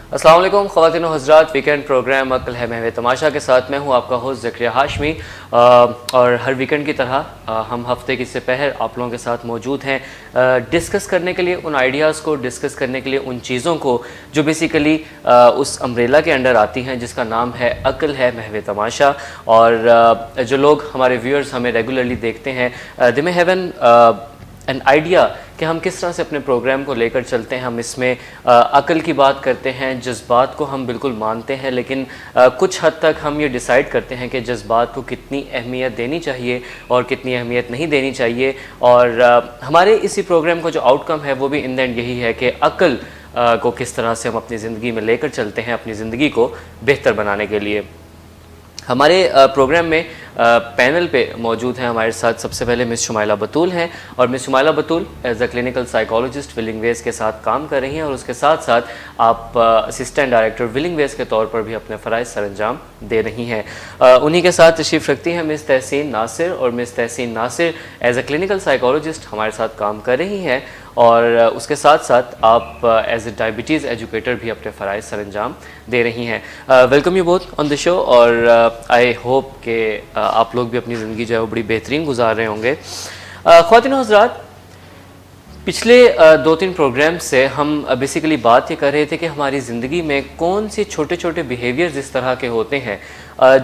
अस्सलाम वालेकुम ख़वातीन व हज़रात, वीकेंड प्रोग्राम अक्ल है महवे तमाशा के साथ मैं हूं आपका होस्ट ज़करिया हाशमी। और हर वीकेंड की तरह हम हफ्ते की पहर आप लोगों के साथ मौजूद हैं डिस्कस करने के लिए, उन आइडियाज़ को डिस्कस करने के लिए, उन चीज़ों को जो बेसिकली उस अम्ब्रेला के अंडर आती हैं जिसका नाम है अक्ल है महवे तमाशा। और जो लोग हमारे व्यूअर्स हमें रेगुलरली देखते हैं, दे मे हैव एन आइडिया कि हम किस तरह से अपने प्रोग्राम को लेकर चलते हैं। हम इसमें अक्ल की बात करते हैं, जज्बात को हम बिल्कुल मानते हैं, लेकिन कुछ हद तक हम ये डिसाइड करते हैं कि जज्बात को कितनी अहमियत देनी चाहिए और कितनी अहमियत नहीं देनी चाहिए। और हमारे इसी प्रोग्राम का जो आउटकम है वो भी इन द एंड यही है कि अक्ल को किस तरह से हम अपनी ज़िंदगी में लेकर चलते हैं, अपनी ज़िंदगी को बेहतर बनाने के लिए। हमारे प्रोग्राम में पैनल पे मौजूद हैं हमारे साथ सबसे पहले मिस शुमाइला बतूल हैं। और miss Shumaila Batool as a clinical psychologist Willing Ways के साथ काम कर रही हैं और उसके साथ साथ आप असिस्टेंट डायरेक्टर विलिंग वेज के तौर पर भी अपने फ़राइज़ सरअंजाम दे रही हैं। उन्हीं के साथ तशरीफ़ रखती हैं मिस तहसीन नासिर, और miss Tehseen Nasir as a clinical psychologist हमारे साथ काम कर रही हैं और उसके साथ साथ आप एज ए डायबिटीज़ एजुकेटर भी अपने फ़राइज़ सरअंजाम दे रही हैं। Welcome you both on the show, और आई होप कि आप लोग भी अपनी ज़िंदगी जो है वो बड़ी बेहतरीन गुजार रहे होंगे। ख़वातीन व हज़रात, पिछले 2-3 प्रोग्राम से हम बेसिकली बात ये कर रहे थे कि हमारी ज़िंदगी में कौन से छोटे छोटे बिहेवियर्स इस तरह के होते हैं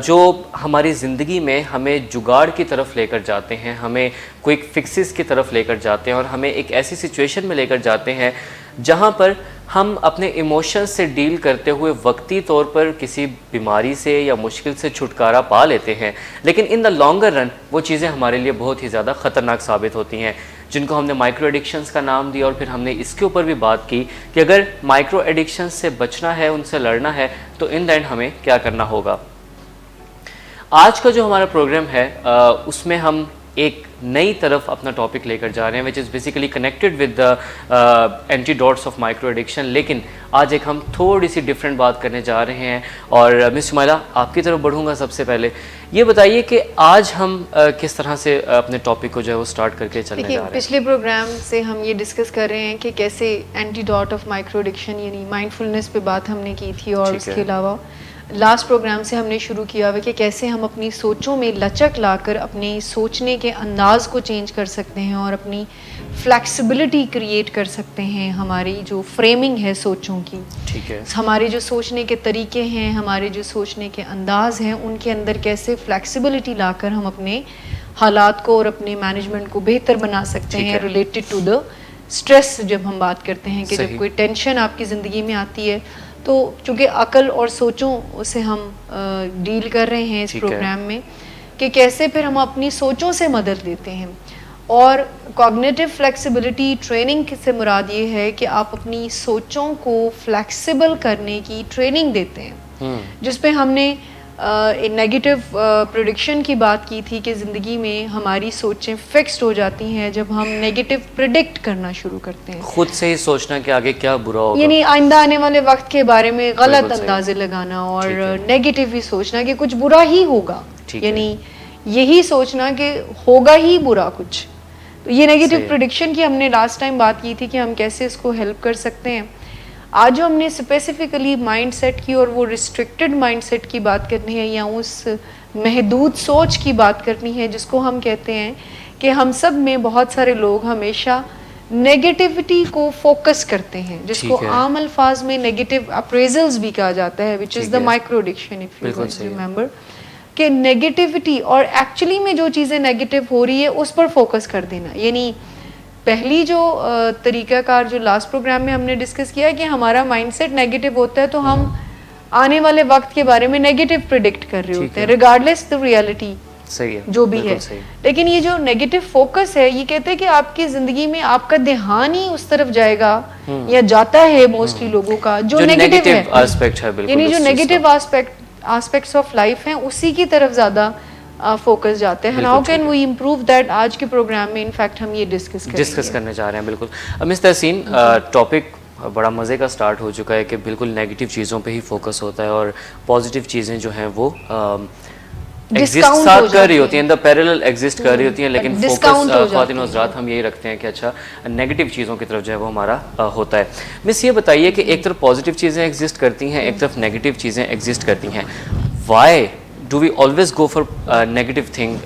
जो हमारी ज़िंदगी में हमें जुगाड़ की तरफ लेकर जाते हैं, हमें क्विक फिक्सेस की तरफ लेकर जाते हैं और हमें एक ऐसी सिचुएशन में लेकर जाते हैं जहाँ पर हम अपने इमोशंस से डील करते हुए वक्ती तौर पर किसी बीमारी से या मुश्किल से छुटकारा पा लेते हैं, लेकिन इन द लॉन्गर रन वो चीज़ें हमारे लिए बहुत ही ज़्यादा ख़तरनाक साबित होती हैं, जिनको हमने माइक्रो एडिक्शंस का नाम दिया। और फिर हमने इसके ऊपर भी बात की कि अगर माइक्रो एडिक्शंस से बचना है, उनसे लड़ना है, तो इन द एंड हमें क्या करना होगा। आज का जो हमारा प्रोग्राम है उसमें हम एक नई तरफ अपना टॉपिक लेकर जा रहे हैं which is basically connected with the antidotes of micro addiction. लेकिन आज एक हम थोड़ी सी डिफरेंट बात करने जा रहे हैं। और मिस शुमाइला, आपकी तरफ बढ़ूंगा। सबसे पहले ये बताइए कि आज हम किस तरह से अपने टॉपिक को जो है वो स्टार्ट करके चलने जा रहे हैं। पिछले प्रोग्राम से हम ये डिस्कस कर रहे हैं कि कैसे एंटीडोट ऑफ माइक्रो एडिक्शन यानी माइंडफुलनेस पे बात हमने की थी, और उसके अलावा लास्ट प्रोग्राम से हमने शुरू किया हुआ कि कैसे हम अपनी सोचों में लचक लाकर अपने सोचने के अंदाज को चेंज कर सकते हैं और अपनी फ्लेक्सिबिलिटी क्रिएट कर सकते हैं। हमारी जो फ्रेमिंग है सोचों की, ठीक है, हमारे जो सोचने के तरीके हैं, हमारे जो सोचने के अंदाज हैं, उनके अंदर कैसे फ्लेक्सिबिलिटी लाकर हम अपने हालात को और अपने मैनेजमेंट को बेहतर बना सकते हैं। रिलेटेड टू द स्ट्रेस जब हम बात करते हैं कि जब कोई टेंशन आपकी ज़िंदगी में आती है, तो चूँकि अकल और सोचों से हम डील कर रहे हैं इस प्रोग्राम में कि कैसे फिर हम अपनी सोचों से मदद लेते हैं। और कॉग्निटिव फ्लेक्सिबिलिटी ट्रेनिंग से मुराद ये है कि आप अपनी सोचों को फ्लेक्सिबल करने की ट्रेनिंग देते हैं, जिस पे हमने नेगेटिव प्रेडिक्शन की बात की थी कि ज़िंदगी में हमारी सोचें फिक्स्ड हो जाती हैं जब हम नेगेटिव प्रिडिक्ट करना शुरू करते हैं, खुद से ही सोचना कि आगे क्या बुरा होगा, यानी आइंदा आने वाले वक्त के बारे में गलत अंदाजे लगाना और नेगेटिव ही सोचना कि कुछ बुरा ही होगा, यानी यही सोचना कि होगा ही बुरा कुछ। तो ये नेगेटिव प्रेडिक्शन की हमने लास्ट टाइम बात की थी कि हम कैसे इसको हेल्प कर सकते हैं। आज जो हमने स्पेसिफिकली माइंडसेट की और वो रिस्ट्रिक्टेड माइंडसेट की बात करनी है, या उस महदूद सोच की बात करनी है जिसको हम कहते हैं कि हम सब में बहुत सारे लोग हमेशा नेगेटिविटी को फोकस करते हैं, जिसको आम अल्फाज में नेगेटिव अप्रेजल्स भी कहा जाता है, which is the micro addiction, if you remember, कि नेगेटिविटी और एक्चुअली में जो चीज़ें नेगेटिव हो रही है उस पर फोकस कर देना। यानी पहली जो तरीकाकार जो लास्ट प्रोग्राम में हमने डिस्कस किया है कि हमारा माइंडसेट नेगेटिव होता है तो हम आने वाले वक्त के बारे में नेगेटिव प्रिडिक्ट कर रहे होते हैं, रिगार्डलेस द रियलिटी जो भी है। लेकिन ये जो नेगेटिव फोकस है, ये कहते हैं कि आपकी जिंदगी में आपका ध्यान ही उस तरफ जाएगा या जाता है मोस्टली लोगों का जो नेगेटिव है, यानी जो नेगेटिव एस्पेक्ट्स ऑफ लाइफ हैं उसी की तरफ ज्यादा फोकस जाते हैं। How can we improve that? आज के प्रोग्राम में इनफैक्ट हम ये डिस्कस करने जा रहे हैं। बिल्कुल मिस तहसीन, टॉपिक बड़ा मज़े का स्टार्ट हो चुका है कि बिल्कुल नेगेटिव चीज़ों पे ही फोकस होता है और पॉजिटिव चीज़ें जो हैं वो डिस्काउंट साथ कर रही होती हैं, द पैरेलल एग्जिस्ट कर रही होती हैं, लेकिन फोकस ख्वातीन और हज़रात हम यही रखते हैं कि अच्छा नेगेटिव चीज़ों की तरफ जो है वो हमारा होता है। मिस ये बताइए कि एक तरफ पॉजिटिव चीज़ें एग्जिस्ट करती हैं, एक तरफ नेगेटिव चीज़ें एग्जिस्ट करती हैं, why do we always go for negative thing,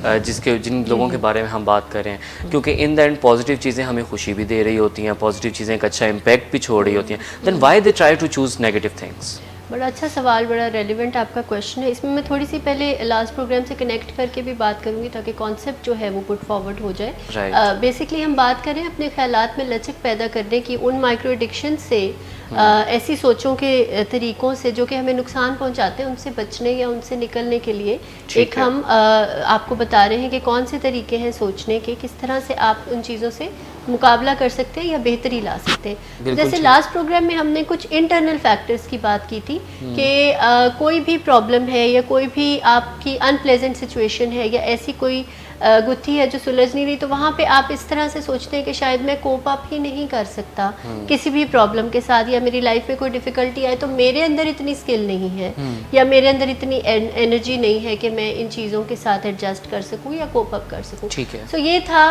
जिन लोगों के बारे में हम बात कर रहे हैं, क्योंकि इन द एंड पॉजिटिव चीज़ें हमें खुशी भी दे रही होती हैं, पॉजिटिव चीज़ें एक अच्छा इम्पैक्ट भी छोड़ रही होती हैं, then why they try to choose negative things? बड़ा अच्छा सवाल, बड़ा रेलिवेंट आपका क्वेश्चन है। इसमें मैं थोड़ी सी पहले लास्ट प्रोग्राम से कनेक्ट करके भी बात करूंगी ताकि कॉन्सेप्ट जो है वो पुट फॉरवर्ड हो जाए। बेसिकली हम बात करें अपने ख्यालात में लचक पैदा करने की, उन माइक्रो एडिक्शन से, ऐसी सोचों के तरीक़ों से जो कि हमें नुकसान पहुंचाते हैं, उनसे बचने या उनसे निकलने के लिए एक हम आपको बता रहे हैं कि कौन से तरीके हैं सोचने के, किस तरह से आप उन चीज़ों से मुकाबला कर सकते हैं या बेहतरी ला सकते हैं। जैसे लास्ट प्रोग्राम में हमने कुछ इंटरनल फैक्टर्स की बात की थी कि कोई भी प्रॉब्लम है या कोई भी आपकी अनप्लेजेंट सिचुएशन है या ऐसी कोई गुत्थी है जो सुलझ नहीं रही, तो वहाँ पे आप इस तरह से सोचते हैं कि शायद मैं कोप अप ही नहीं कर सकता किसी भी प्रॉब्लम के साथ, या मेरी लाइफ में कोई डिफ़िकल्टी आए तो मेरे अंदर इतनी स्किल नहीं है या मेरे अंदर इतनी एनर्जी नहीं है कि मैं इन चीज़ों के साथ एडजस्ट कर सकूँ या कोप अप कर सकूँ। सो ये था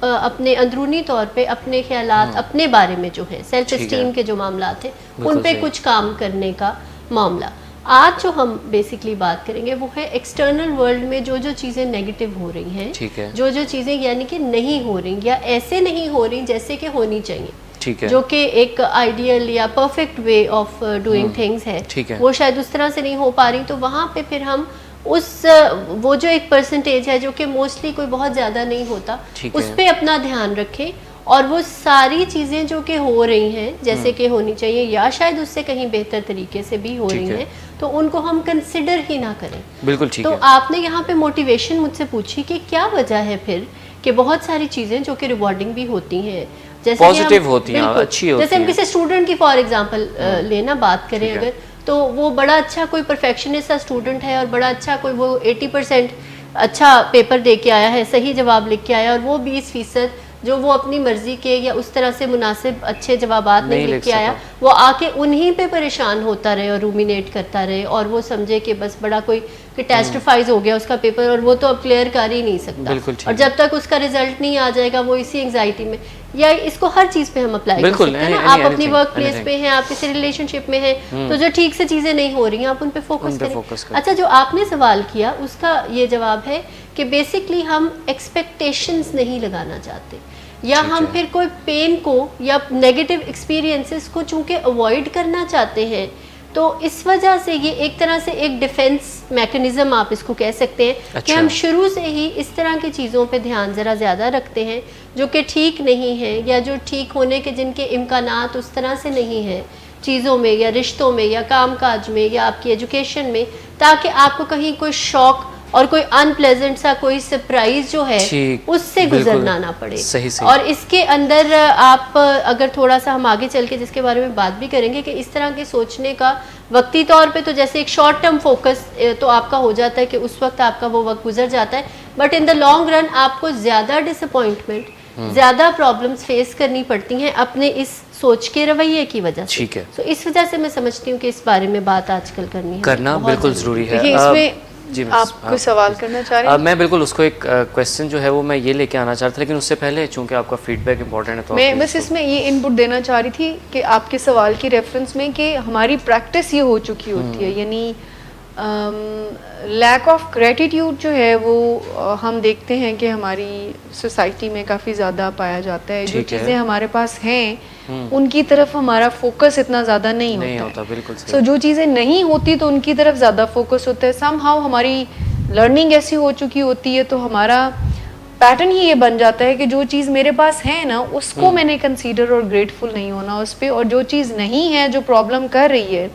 अपने अंदरूनी तौर पे अपने ख्यालात अपने बारे में जो है सेल्फ एस्टीम के जो मामला थे उन पे कुछ काम करने का मामला। आज जो हम बेसिकली बात करेंगे वो है एक्सटर्नल वर्ल्ड में जो जो चीज़ें नेगेटिव हो रही हैं, जो जो चीज़ें यानी कि नहीं हो रही या ऐसे नहीं हो रही जैसे कि होनी चाहिए, जो कि एक आइडियल या perfect way of doing things है, वो शायद उस तरह से नहीं हो पा रही। तो वहाँ पे फिर हम वो जो एक परसेंटेज है जो कि मोस्टली कोई बहुत ज़्यादा नहीं होता, उस पर अपना ध्यान रखें और वो सारी चीज़ें जो कि हो रही हैं जैसे कि होनी चाहिए या शायद उससे कहीं बेहतर तरीके से भी हो रही हैं, तो उनको हम कंसिडर ही ना करें। बिल्कुल ठीक है। तो आपने यहाँ पे मोटिवेशन मुझसे पूछी कि क्या वजह है फिर कि बहुत सारी चीज़ें जो कि रिवॉर्डिंग भी होती हैं, जैसे पॉजिटिव होती हैं, अच्छी होती हैं, जैसे हम किसी स्टूडेंट की फॉर एग्जांपल लेना बात करें अगर, तो वो बड़ा अच्छा कोई परफेक्शनिस्ट सा स्टूडेंट है और बड़ा अच्छा कोई वो 80% अच्छा पेपर दे के आया है, सही जवाब लिख के आया, और वो 20% जो वो अपनी मर्जी के या उस तरह से मुनासिब अच्छे जवाबात नहीं लिख के आया, वो आके उन्हीं पे परेशान होता रहे और रूमिनेट करता रहे और वो समझे कि बस बड़ा कोई कैटास्ट्रोफाइज हो गया उसका पेपर और वो तो अब क्लियर कर ही नहीं सकता, और जब तक उसका रिजल्ट नहीं आ जाएगा वो इसी एंग्जाइटी में। या इसको हर चीज़ पे हम अप्लाई कर सकते हैं ना। आप अपनी वर्क प्लेस पे हैं, आप किसी रिलेशनशिप में हैं, तो जो ठीक से चीज़ें नहीं हो रही हैं आप उन पे फोकस करें। अच्छा, जो आपने सवाल किया उसका ये जवाब है कि बेसिकली हम एक्सपेक्टेशंस नहीं लगाना चाहते, या हम फिर कोई पेन को या नेगेटिव एक्सपीरियंसेस को चूंकि अवॉइड करना चाहते हैं, तो इस वजह से ये एक तरह से एक डिफेंस मैकेनिज्म आप इसको कह सकते हैं कि हम शुरू से ही इस तरह की चीज़ों पे ध्यान ज़रा ज़्यादा रखते हैं जो कि ठीक नहीं है या जो ठीक होने के जिनके इम्कानात उस तरह से नहीं है चीज़ों में या रिश्तों में या कामकाज में या आपकी एजुकेशन में, ताकि आपको कहीं कोई शॉक और कोई अनप्लेजेंट सा कोई सरप्राइज जो है उससे गुजरना ना पड़े। सही। और इसके अंदर आप अगर थोड़ा सा हम आगे चल के जिसके बारे में बात भी करेंगे कि इस तरह के सोचने का वक्ती तौर पे तो जैसे एक शॉर्ट टर्म फोकस तो आपका हो जाता है कि उस वक्त आपका वो वक्त गुजर जाता है, but in the long run आपको ज़्यादा डिसअपॉइंटमेंट, ज़्यादा प्रॉब्लम्स फेस करनी पड़ती हैं अपने इस सोच के रवैये की वजह से। ठीक है। तो इस वजह से मैं समझती हूँ कि इस बारे में बात आजकल करना बिल्कुल ज़रूरी है। इसमें जी, आप कोई सवाल करना चाह रहे हैं? मैं बिल्कुल उसको एक क्वेश्चन जो है वो मैं ये लेके आना चाह रहा था, लेकिन उससे पहले चूंकि आपका फीडबैक इंपॉर्टेंट है तो मैं बस इसमें ये इनपुट देना चाह रही थी कि आपके सवाल की रेफरेंस में कि हमारी प्रैक्टिस ये हो चुकी होती है, यानी लैक ऑफ ग्रेटिट्यूड जो है वो हम देखते हैं कि हमारी सोसाइटी में काफ़ी ज़्यादा पाया जाता है। जो चीज़ें हमारे पास हैं उनकी तरफ हमारा फोकस इतना ज़्यादा नहीं होता। बिल्कुल सो जो चीज़ें नहीं होती तो उनकी तरफ ज़्यादा फोकस होता है। समहाउ हमारी लर्निंग ऐसी हो चुकी होती है तो हमारा पैटर्न ही ये बन जाता है कि जो चीज़ मेरे पास है ना उसको मैंने कंसीडर और ग्रेटफुल नहीं होना उस पर, और जो चीज़ नहीं है जो प्रॉब्लम कर रही है,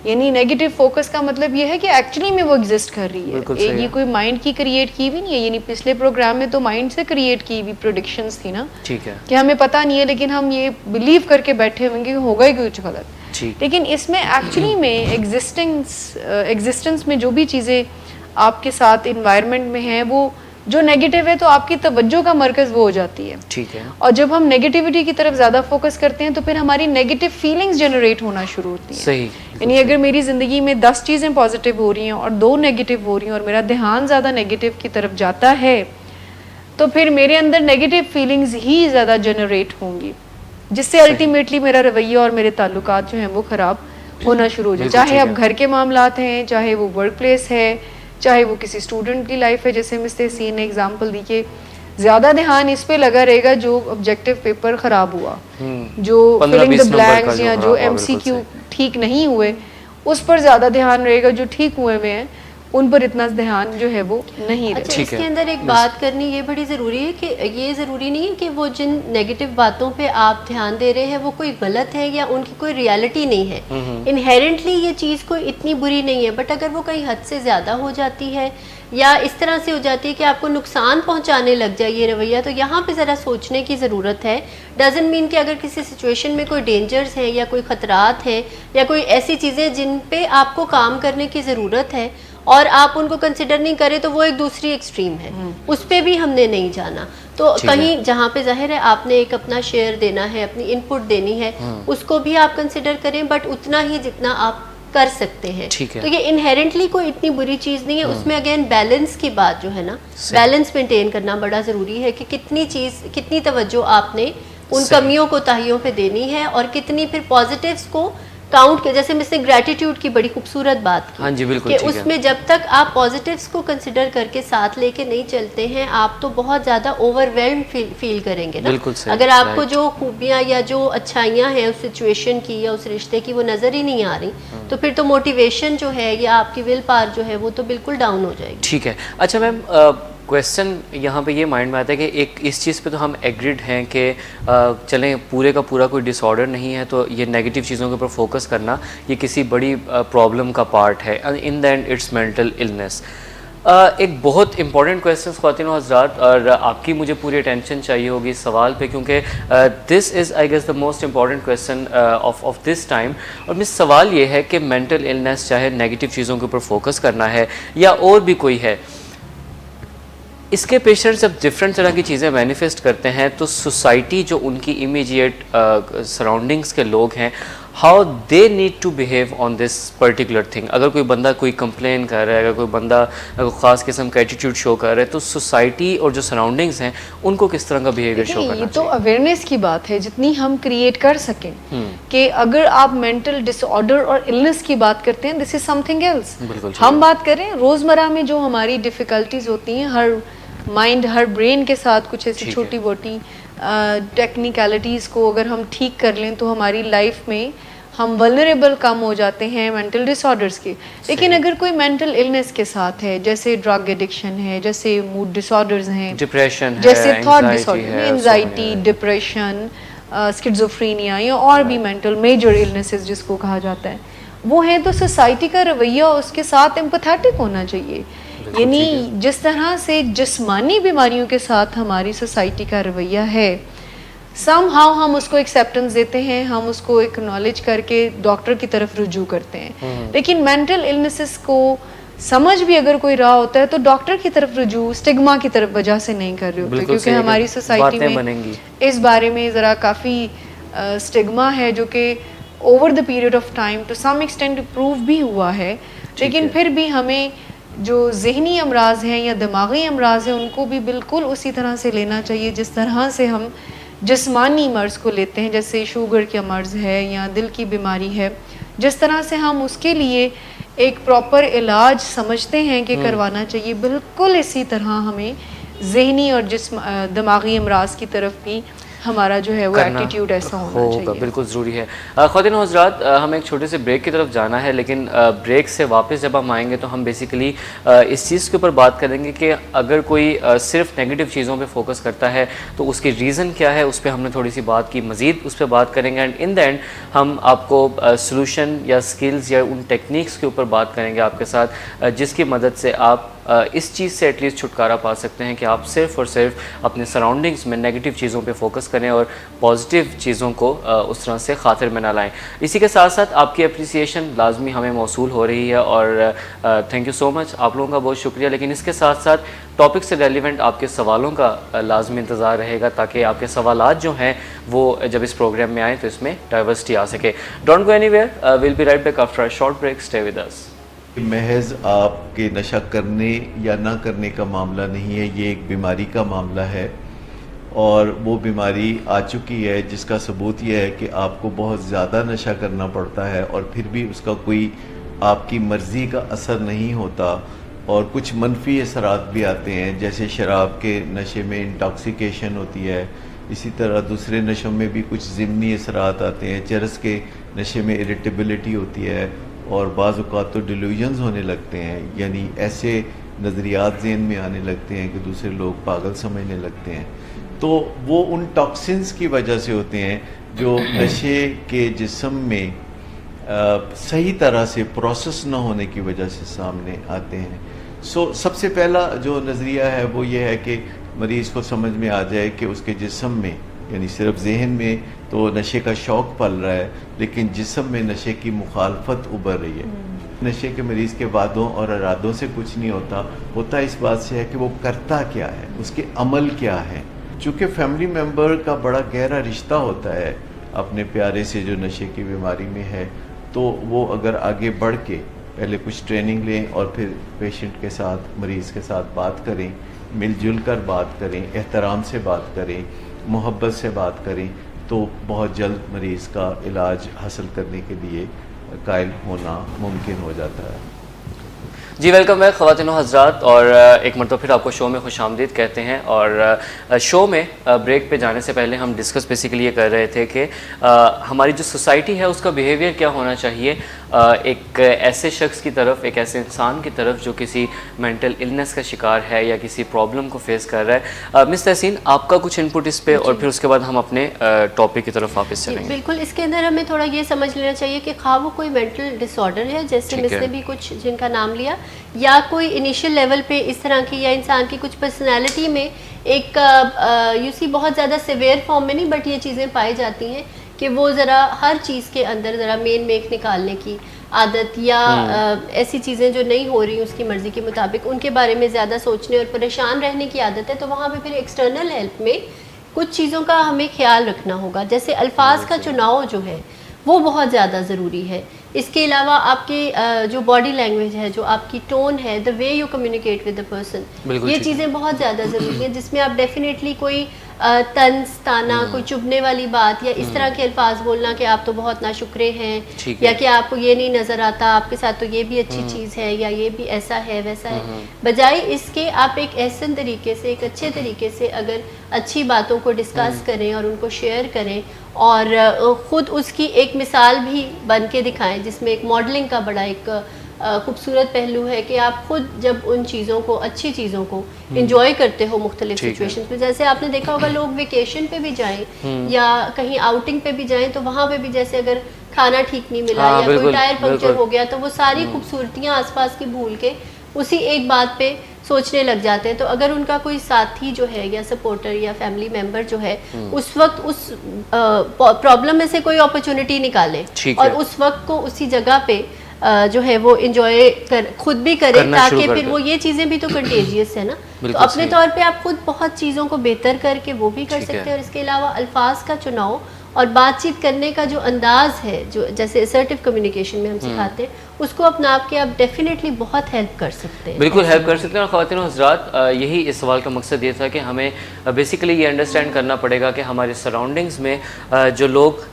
यानी नेगेटिव फोकस का मतलब ये है कि एक्चुअली में वो एग्जिस्ट कर रही है। ये कोई माइंड की क्रिएट की भी नहीं है, यानी पिछले प्रोग्राम में तो माइंड से क्रिएट की हुई प्रेडिक्शंस थी ना, ठीक है, कि हमें पता नहीं है लेकिन हम ये बिलीव करके बैठे होंगे कि होगा ही कुछ गलत। लेकिन इसमें एक्चुअली में एग्जिस्टेंस में जो भी चीज़ें आपके साथ इन्वायरमेंट में हैं वो जो नेगेटिव है तो आपकी तवज्जो का मरकज़ वो हो जाती है। ठीक है। और जब हम नेगेटिविटी की तरफ ज़्यादा फोकस करते हैं तो फिर हमारी नेगेटिव फीलिंग्स जनरेट होना शुरू होती हैं। सही। यानी अगर मेरी ज़िंदगी में 10 चीज़ें पॉजिटिव हो रही हैं और 2 नेगेटिव हो रही हैं और मेरा ध्यान ज़्यादा नेगेटिव की तरफ जाता है तो फिर मेरे अंदर नेगेटिव फीलिंग्स ही ज़्यादा जनरेट होंगी, जिससे अल्टीमेटली मेरा रवैया और मेरे ताल्लुकात जो हैं वो ख़राब होना शुरू हो जाए। चाहे अब घर के मामलात हैं, चाहे वो वर्क प्लेस है, चाहे वो किसी स्टूडेंट की लाइफ है। जैसे मिस्टर सी ने एग्जांपल दी कि ज़्यादा ध्यान इस पे लगा रहेगा जो ऑब्जेक्टिव पेपर ख़राब हुआ, जो फिलिंग द ब्लैंक्स या जो MCQ ठीक नहीं हुए उस पर ज़्यादा ध्यान रहेगा, जो ठीक हुए हुए हैं उन पर इतना ध्यान जो है वो नहीं रहता। अच्छा, इसके अंदर एक बात करनी ये बड़ी ज़रूरी है कि ये ज़रूरी नहीं है कि वो जिन नेगेटिव बातों पे आप ध्यान दे रहे हैं वो कोई गलत है या उनकी कोई रियलिटी नहीं है। इनहेरेंटली ये चीज़ कोई इतनी बुरी नहीं है, बट अगर वो कहीं हद से ज़्यादा हो जाती है या इस तरह से हो जाती है कि आपको नुकसान पहुंचाने लग जाए ये रवैया, तो यहाँ पे ज़रा सोचने की ज़रूरत है। डजंट मीन कि अगर किसी सिचुएशन में कोई डेंजर्स हैं या कोई ख़तरात हैं या कोई ऐसी चीज़ें जिन पे आपको काम करने की ज़रूरत है और आप उनको कंसिडर नहीं करें तो वो एक दूसरी एक्सट्रीम है, उस पर भी हमने नहीं जाना। तो कहीं जहाँ पे जाहिर है आपने एक अपना शेयर देना है, अपनी इनपुट देनी है, उसको भी आप कंसिडर करें, बट उतना ही जितना आप कर सकते हैं। तो ये इनहेरेंटली कोई इतनी बुरी चीज़ नहीं है। उसमें अगेन बैलेंस की बात जो है ना, बैलेंस मेंटेन करना बड़ा ज़रूरी है कि कितनी तवज्जो आपने उन कमियों को ताहियों पे देनी है और कितनी फिर पॉजिटिव्स को काउंट के। जैसे मिस्टर ग्रेटिट्यूड की बड़ी खूबसूरत बात की, हाँ जी, बिल्कुल, कि उसमें जब तक आप पॉजिटिव्स को कंसिडर करके साथ लेके नहीं चलते हैं आप तो बहुत ज़्यादा ओवरवेल्म फील करेंगे ना। अगर आपको जो खूबियाँ या जो अच्छाइयाँ हैं उस सिचुएशन की या उस रिश्ते की वो नज़र ही नहीं आ रही तो फिर तो मोटिवेशन जो है या आपकी विल पावर जो है वो तो बिल्कुल डाउन हो जाएगी। ठीक है। अच्छा मैम, क्वेश्चन यहाँ पे ये माइंड में आता है कि एक इस चीज़ पे तो हम एग्रीड हैं कि चलें पूरे का पूरा कोई डिसऑर्डर नहीं है तो ये नेगेटिव चीज़ों के ऊपर फोकस करना ये किसी बड़ी प्रॉब्लम का पार्ट है, इन the and it's mental illness. एक बहुत इंपॉर्टेंट क्वेश्चन ख्वातीन हज़रात, और आपकी मुझे पूरी अटेंशन चाहिए होगी इस सवाल पे, क्योंकि this is I guess the most important question of this time. और मिस सवाल ये है कि मेंटल इलनेस चाहे नेगेटिव चीज़ों के ऊपर फोकस करना है या और भी कोई है, इसके पेशेंट्स जब डिफरेंट तरह की चीज़ें मैनिफेस्ट करते हैं तो सोसाइटी जो उनकी इमीडिएट सराउंडिंग्स के लोग हैं, how they need to behave on this particular thing. अगर कोई बंदा कोई कंप्लेन कर रहा है, अगर कोई बंदा ख़ास किस्म का एटीट्यूड शो कर रहा है, तो सोसाइटी और जो सराउंडिंग्स हैं उनको किस तरह का बिहेवियर शो करना चाहिए? ये तो अवेयरनेस की बात है जितनी हम क्रिएट कर सकें कि अगर आप मेंटल डिसऑर्डर और इलनेस की बात करते हैं, दिस इज समथिंग एल्स। हम बात करें रोज़मर्रा में जो हमारी डिफ़िकल्टीज होती हैं, हर माइंड हर ब्रेन के साथ कुछ ऐसी छोटी मोटी टेक्निकलिटीज़ को अगर हम ठीक कर लें तो हमारी लाइफ में हम वल्नरेबल कम हो जाते हैं मेंटल डिसऑर्डर्स के। लेकिन अगर कोई मेंटल इलनेस के साथ है, जैसे ड्रग एडिक्शन है, जैसे मूड डिसऑर्डर्स हैं, डिप्रेशन है, जैसे thought disorder, anxiety, depression, schizophrenia या और भी मेंटल मेजर इलनेसेस जिसको कहा जाता है, वो हैं, तो सोसाइटी का रवैया उसके साथ एम्पैथेटिक होना चाहिए। यानी जिस तरह से जिस्मानी बीमारियों के साथ हमारी सोसाइटी का रवैया है, समहाउ हम उसको एक्सेप्टेंस देते हैं, हम उसको एक्नॉलेज करके डॉक्टर की तरफ रुजू करते हैं। लेकिन मेंटल इलनेसेस को समझ भी अगर कोई रहा होता है तो डॉक्टर की तरफ रुजू स्टिग्मा की तरफ वजह से नहीं कर रहे होते, क्योंकि हमारी सोसाइटी में इस बारे में ज़रा काफ़ी स्टिग्मा है जो कि over the period of time to some extent prove भी हुआ है। लेकिन फिर भी हमें जो जहनी अमराज हैं या दिमागी अमराज हैं उनको भी बिल्कुल उसी तरह से लेना चाहिए जिस तरह से हम जिस्मानी मर्ज़ को लेते हैं, जैसे शुगर का मर्ज़ है या दिल की बीमारी है, जिस तरह से हम उसके लिए एक प्रॉपर इलाज समझते हैं कि करवाना चाहिए, बिल्कुल इसी तरह हमें जहनी और दिमागी अमराज की तरफ भी हमारा जो है वो एटीट्यूड ऐसा होना चाहिए। बिल्कुल ज़रूरी है। ख़वातीन और हज़रात, हमें एक छोटे से ब्रेक की तरफ जाना है, लेकिन ब्रेक से वापस जब हम आएंगे तो हम बेसिकली इस चीज़ के ऊपर बात करेंगे कि अगर कोई सिर्फ नेगेटिव चीज़ों पे फोकस करता है तो उसकी रीज़न क्या है, उस पर हमने थोड़ी सी बात की, मज़ीद उस पर बात करेंगे, एंड इन द एंड हम आपको सोल्यूशन या स्किल्स या उन टेक्निक्स के ऊपर बात करेंगे आपके साथ जिसकी मदद से आप इस चीज़ से एटलीस्ट छुटकारा पा सकते हैं कि आप सिर्फ़ और सिर्फ अपने सराउंडिंग्स में नेगेटिव चीज़ों पे फोकस करें और पॉजिटिव चीज़ों को उस तरह से खातिर में ना लाएं। इसी के साथ साथ आपकी अप्रिसिएशन लाजमी हमें मौसूल हो रही है और थैंक यू सो मच, आप लोगों का बहुत शुक्रिया। लेकिन इसके साथ साथ टॉपिक से रेलिवेंट आपके सवालों का लाजमी इंतज़ार रहेगा ताकि आपके सवालात जो हैं वो जब इस प्रोग्राम में आएँ तो इसमें डाइवर्सिटी आ सके। Don't go anywhere, will be right back after a short break, stay with us. महज आपके नशा करने या ना करने का मामला नहीं है, ये एक बीमारी का मामला है और वो बीमारी आ चुकी है जिसका सबूत ये है कि आपको बहुत ज़्यादा नशा करना पड़ता है और फिर भी उसका कोई आपकी मर्ज़ी का असर नहीं होता और कुछ मनफी असरात भी आते हैं, जैसे शराब के नशे में इंटॉक्सिकेशन होती है, इसी तरह दूसरे नशों में भी कुछ ज़िमनी असरात आते हैं, चरस के नशे में इरिटेबिलिटी होती है और बाज़ औक़ात तो डिल्यूजन्स होने लगते हैं, यानी ऐसे नज़रियात ज़हन में आने लगते हैं कि दूसरे लोग पागल समझने लगते हैं। तो वो उन टॉक्सिन्स की वजह से होते हैं जो नशे के जिस्म में सही तरह से प्रोसेस ना होने की वजह से सामने आते हैं। सबसे पहला जो नज़रिया है वो ये है कि मरीज़ को समझ में आ जाए कि उसके जिस्म में, यानी सिर्फ जहन में तो नशे का शौक़ पल रहा है लेकिन जिस्म में नशे की मुखालफत उभर रही है। नशे के मरीज़ के वादों और इरादों से कुछ नहीं होता इस बात से है कि वो करता क्या है, उसके अमल क्या है। चूँकि फैमिली मेम्बर का बड़ा गहरा रिश्ता होता है अपने प्यारे से जो नशे की बीमारी में है, तो वो अगर आगे बढ़ के पहले कुछ ट्रेनिंग लें और फिर पेशेंट के साथ, मरीज़ के साथ बात करें, मिलजुल कर बात करें, एहतराम से बात करें, मोहब्बत से बात करें, तो बहुत जल्द मरीज़ का इलाज हासिल करने के लिए कायल होना मुमकिन हो जाता है। जी वेलकम बैक ख़वातीन और हज़रात, और एक मरतबा फिर आपको शो में खुशामदीद कहते हैं। और शो में ब्रेक पे जाने से पहले हम डिस्कस बेसिकली ये कर रहे थे कि हमारी जो सोसाइटी है उसका बिहेवियर क्या होना चाहिए एक ऐसे शख्स की तरफ, एक ऐसे इंसान की तरफ जो किसी मेंटल इलनेस का शिकार है या किसी प्रॉब्लम को फेस कर रहा है। मिस तहसीन, आपका कुछ इनपुट इस पे और फिर उसके बाद हम अपने टॉपिक की तरफ वापस चलेंगे। बिल्कुल, इसके अंदर हमें थोड़ा ये समझ लेना चाहिए कि खा वो कोई मेंटल डिसऑर्डर है, जैसे मिस ने भी कुछ जिनका नाम लिया, या कोई इनिशियल लेवल पे इस तरह की, या इंसान की कुछ पर्सनैलिटी में एक यूसी बहुत ज़्यादा सिवियर फॉर्म में नहीं, बट ये चीज़ें पाई जाती हैं कि वो ज़रा हर चीज़ के अंदर ज़रा मेन मेक निकालने की आदत, या ऐसी चीज़ें जो नहीं हो रही उसकी मर्ज़ी के मुताबिक उनके बारे में ज़्यादा सोचने और परेशान रहने की आदत है। तो वहाँ पे फिर एक्सटर्नल हेल्प में कुछ चीज़ों का हमें ख्याल रखना होगा, जैसे अल्फाज का चुनाव जो है वो बहुत ज़्यादा ज़रूरी है। इसके अलावा आपके जो बॉडी लैंग्वेज है, जो आपकी टोन है, the way you communicate with the person, ये चीज़ें बहुत ज़्यादा ज़रूरी है, जिसमें आप डेफिनेटली कोई तंज ताना, कोई चुभने वाली बात या इस तरह के अल्फाज बोलना कि आप तो बहुत नाशुक्रे हैं, या कि आपको ये नहीं नज़र आता, आपके साथ तो ये भी अच्छी चीज़ है, या ये भी ऐसा है वैसा है, बजाय इसके आप एक ऐसे तरीके से, एक अच्छे तरीके से अगर अच्छी बातों को डिस्कस करें और उनको शेयर करें और ख़ुद उसकी एक मिसाल भी बन के दिखाएं, जिसमें एक मॉडलिंग का बड़ा एक खूबसूरत पहलू है कि आप खुद जब उन चीज़ों को, अच्छी चीज़ों को इंजॉय करते हो मुख्तलिफ सिचुएशंस में। जैसे आपने देखा होगा लोग वेकेशन पे भी जाएं या कहीं आउटिंग पे भी जाएं, तो वहाँ पे भी जैसे अगर खाना ठीक नहीं मिला या कोई टायर पंक्चर हो गया, तो वो सारी खूबसूरतियाँ आसपास की भूल के उसी एक बात पे सोचने लग जाते हैं। तो अगर उनका कोई साथी जो है या सपोर्टर या फैमिली मेंबर जो है उस वक्त उस प्रॉब्लम में से कोई अपॉर्चुनिटी निकाले और उस वक्त को उसी जगह पे जो है वो इंजॉय खुद भी करे, ताकि फिर वो ये चीज़ें भी तो कंटेजियस है ना, तो अपने तौर पे आप खुद बहुत चीज़ों को बेहतर करके वो भी कर सकते हैं। और इसके अलावा अल्फाज का चुनाव और बातचीत करने का जो अंदाज है, जो जैसे असर्टिव कम्युनिकेशन में हम सिखाते हैं, उसको अपना के आप डेफिनेटली बहुत हेल्प कर सकते हैं। बिल्कुल हेल्प कर सकते हैं। और ख़वातीन और हज़रात, यही इस सवाल का मकसद ये था कि हमें बेसिकली ये अंडरस्टैंड करना पड़ेगा कि हमारे सराउंडिंग्स में जो लोग